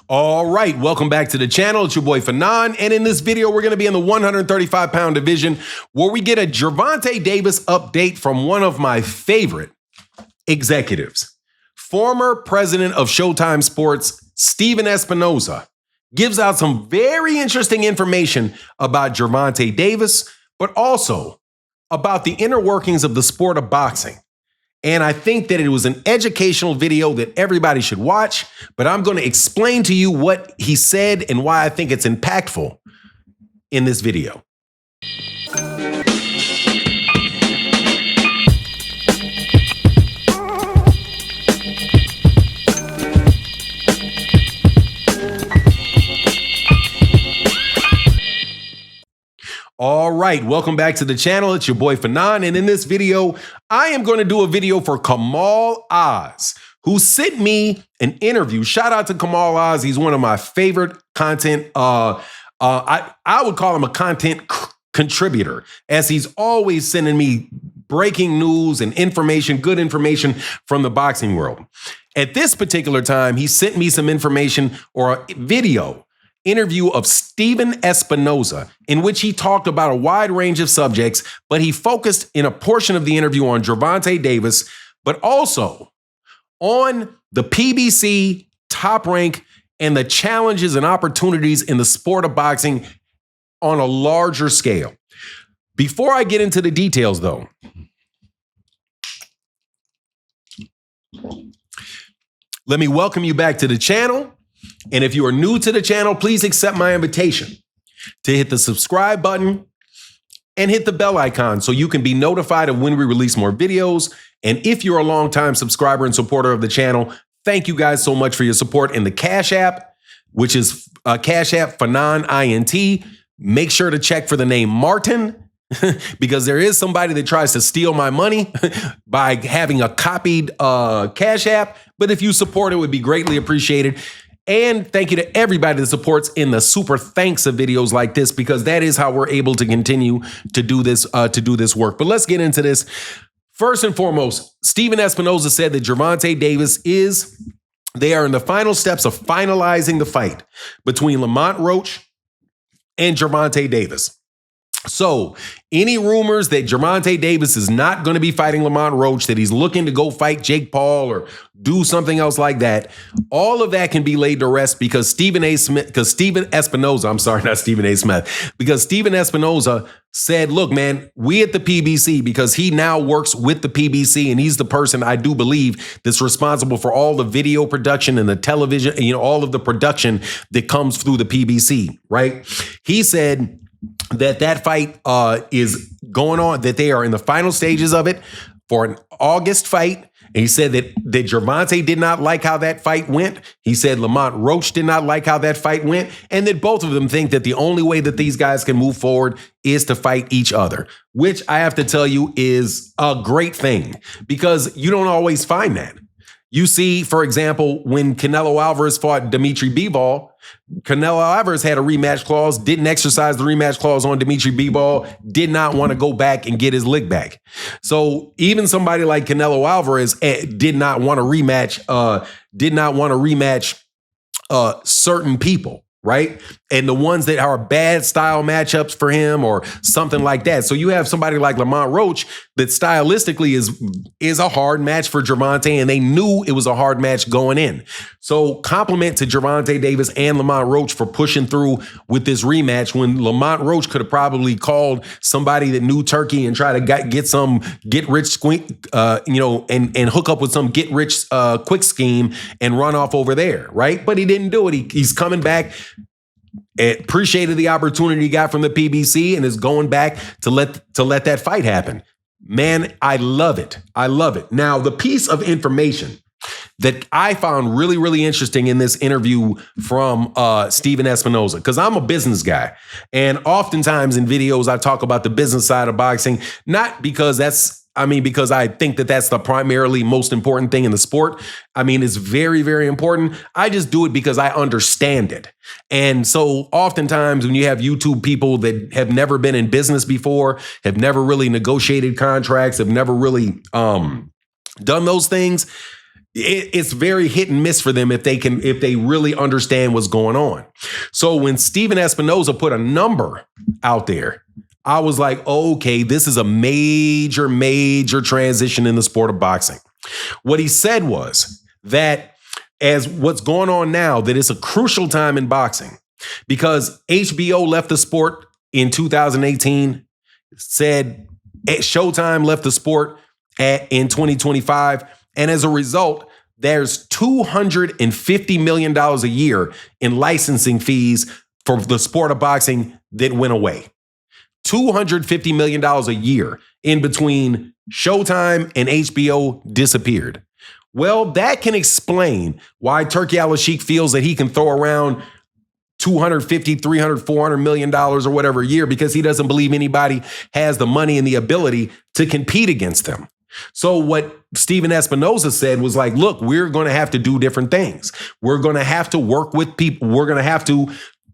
All right, welcome back to the channel. It's your boy Fanon, and in this video, we're going to be in the 135-pound division where we get a Gervonta Davis update from one of my favorite executives. Former president of Showtime Sports, Stephen Espinoza, gives out some very interesting information about Gervonta Davis, but also about the inner workings of the sport of boxing. And I think that it was an educational video that everybody should watch, but I'm going to explain to you what he said and why I think it's impactful in this video. All right, welcome back to the channel. It's your boy Fanon, and in this video, I am going to do a video for Kamal Oz, who sent me an interview. Shout out to Kamal Oz. He's one of my favorite content. I would call him a content contributor, as he's always sending me breaking news and information, good information from the boxing world. At this particular time, he sent me some information or a video interview of Stephen Espinoza, in which he talked about a wide range of subjects, but he focused in a portion of the interview on Gervonta Davis, but also on the PBC, Top Rank, and the challenges and opportunities in the sport of boxing on a larger scale. Before I get into the details, though, let me welcome you back to the channel. And if you are new to the channel, please accept my invitation to hit the subscribe button and hit the bell icon so you can be notified of when we release more videos. And if you're a longtime subscriber and supporter of the channel, thank you guys so much for your support in the Cash App, which is Cash App Fanon INT. Make sure to check for the name Martin, because there is somebody that tries to steal my money by having a copied Cash App. But if you support, it would be greatly appreciated. And thank you to everybody that supports in the super thanks of videos like this, because that is how we're able to continue to do this work. But let's get into this. First and foremost, Stephen Espinoza said that Gervonta Davis they are in the final steps of finalizing the fight between Roach and Gervonta Davis. So any rumors that Gervonta Davis is not going to be fighting Roach, that he's looking to go fight Jake Paul or do something else like that, all of that can be laid to rest because Stephen Espinoza said, look, man, we at the PBC, because he now works with the PBC and he's the person, I do believe, that's responsible for all the video production and the television, all of the production that comes through the PBC, right? He said that fight is going on, that they are in the final stages of it for an August fight. And he said that Gervonta did not like how that fight went. He said Roach did not like how that fight went. And that both of them think that the only way that these guys can move forward is to fight each other, which I have to tell you is a great thing, because you don't always find that. You see, for example, when Canelo Alvarez fought Dimitri Bivol, Canelo Alvarez had a rematch clause, didn't exercise the rematch clause on Dimitri Bivol, did not want to go back and get his lick back. So even somebody like Canelo Alvarez did not want to rematch certain people, right? And the ones that are bad style matchups for him or something like that. So you have somebody like Roach that stylistically is a hard match for Gervonta, and they knew it was a hard match going in. So compliment to Gervonta Davis and Roach for pushing through with this rematch, when Roach could have probably called somebody that knew Turkey and try to get rich and hook up with some get rich quick scheme and run off over there, right? But he didn't do it. He's coming back. Appreciated the opportunity he got from the PBC and is going back to let that fight happen. Man, I love it. I love it. Now, the piece of information that I found really, really interesting in this interview from Stephen Espinoza, because I'm a business guy, and oftentimes in videos I talk about the business side of boxing, not because because I think that that's the primarily most important thing in the sport. It's very, very important. I just do it because I understand it. And so oftentimes when you have YouTube people that have never been in business before, have never really negotiated contracts, have never really done those things, it's very hit and miss for them if they really understand what's going on. So when Steven Espinoza put a number out there, I was like, okay, this is a major, major transition in the sport of boxing. What he said was that as what's going on now, that it's a crucial time in boxing because HBO left the sport in 2018, said Showtime left the sport in 2025. And as a result, there's $250 million a year in licensing fees for the sport of boxing that went away. $250 million a year in between Showtime and HBO disappeared. Well, that can explain why Turki Al-Sheikh feels that he can throw around $250, $300, $400 million or whatever a year because he doesn't believe anybody has the money and the ability to compete against them. So what Steven Espinoza said was like, look, we're going to have to do different things. We're going to have to work with people.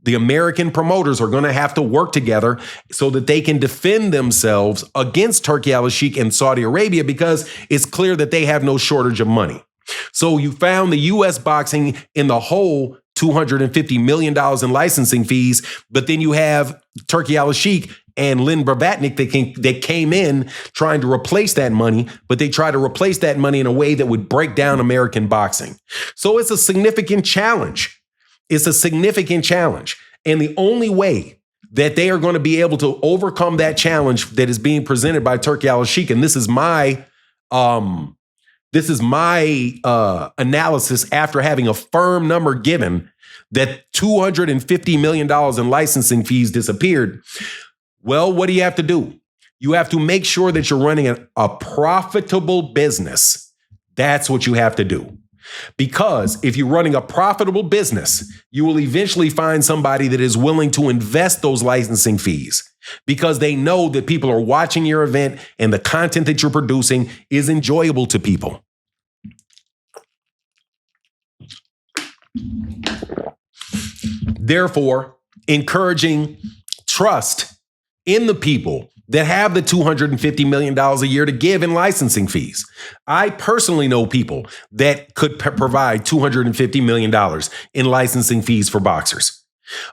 The American promoters are going to have to work together so that they can defend themselves against Turki Al-Sheikh and Saudi Arabia because it's clear that they have no shortage of money. So you found the U.S. boxing in the whole $250 million in licensing fees, but then you have Turki Al-Sheikh and Lynn Bravatnik that came in trying to replace that money, but they try to replace that money in a way that would break down American boxing. So it's a significant challenge. It's a significant challenge. And the only way that they are going to be able to overcome that challenge that is being presented by Turki Al-Sheikh, and this is my analysis after having a firm number given that $250 million in licensing fees disappeared. Well, what do you have to do? You have to make sure that you're running a profitable business. That's what you have to do. Because if you're running a profitable business, you will eventually find somebody that is willing to invest those licensing fees because they know that people are watching your event and the content that you're producing is enjoyable to people. Therefore, encouraging trust in the people that have the $250 million a year to give in licensing fees. I personally know people that could provide $250 million in licensing fees for boxers.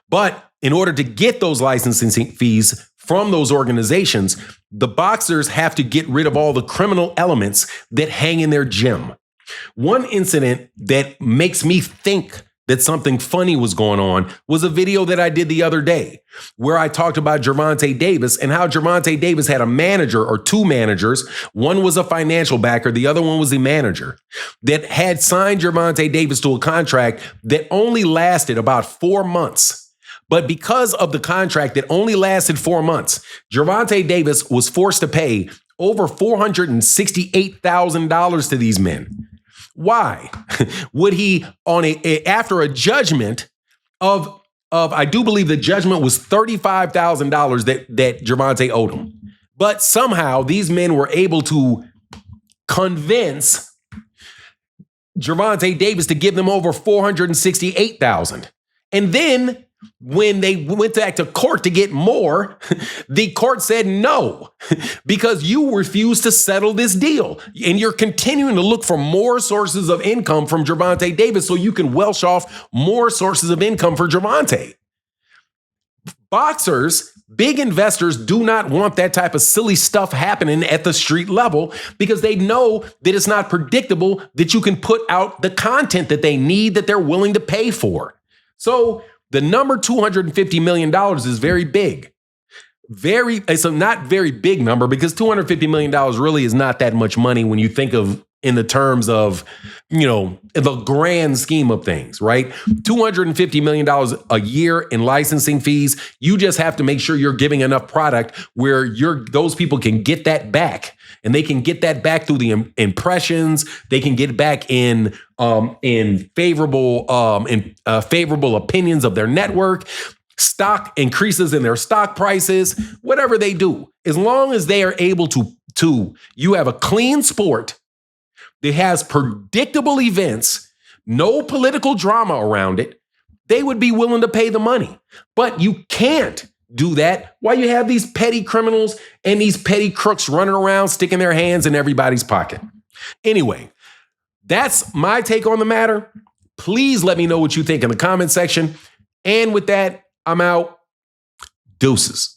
But in order to get those licensing fees from those organizations, the boxers have to get rid of all the criminal elements that hang in their gym. One incident that makes me think that something funny was going on was a video that I did the other day where I talked about Gervonta Davis and how Gervonta Davis had a manager or two managers. One was a financial backer. The other one was the manager that had signed Gervonta Davis to a contract that only lasted about 4 months. But because of the contract that only lasted 4 months, Gervonta Davis was forced to pay over $468,000 to these men. Why would he after a judgment of I do believe the judgment was $35,000 that Gervonta owed him. But somehow these men were able to convince Gervonta Davis to give them over $468,000. And then when they went back to court to get more, the court said no, because you refused to settle this deal. And you're continuing to look for more sources of income from Gervonta Davis so you can welsh off more sources of income for Gervonta. Boxers, big investors do not want that type of silly stuff happening at the street level because they know that it's not predictable that you can put out the content that they need, that they're willing to pay for. So the number $250 million is very big. It's a not very big number because $250 million really is not that much money when you think of in the terms of, the grand scheme of things, right? $250 million a year in licensing fees. You just have to make sure you're giving enough product where those people can get that back. And they can get that back through the impressions. They can get back in favorable opinions of their network. Stock increases in their stock prices. Whatever they do, as long as they are able to you have a clean sport that has predictable events, no political drama around it, they would be willing to pay the money. But you can't do that while you have these petty criminals and these petty crooks running around sticking their hands in everybody's pocket. Anyway, That's my take on the matter. Please let me know what you think in the comment section. And with that, I'm out. Deuces.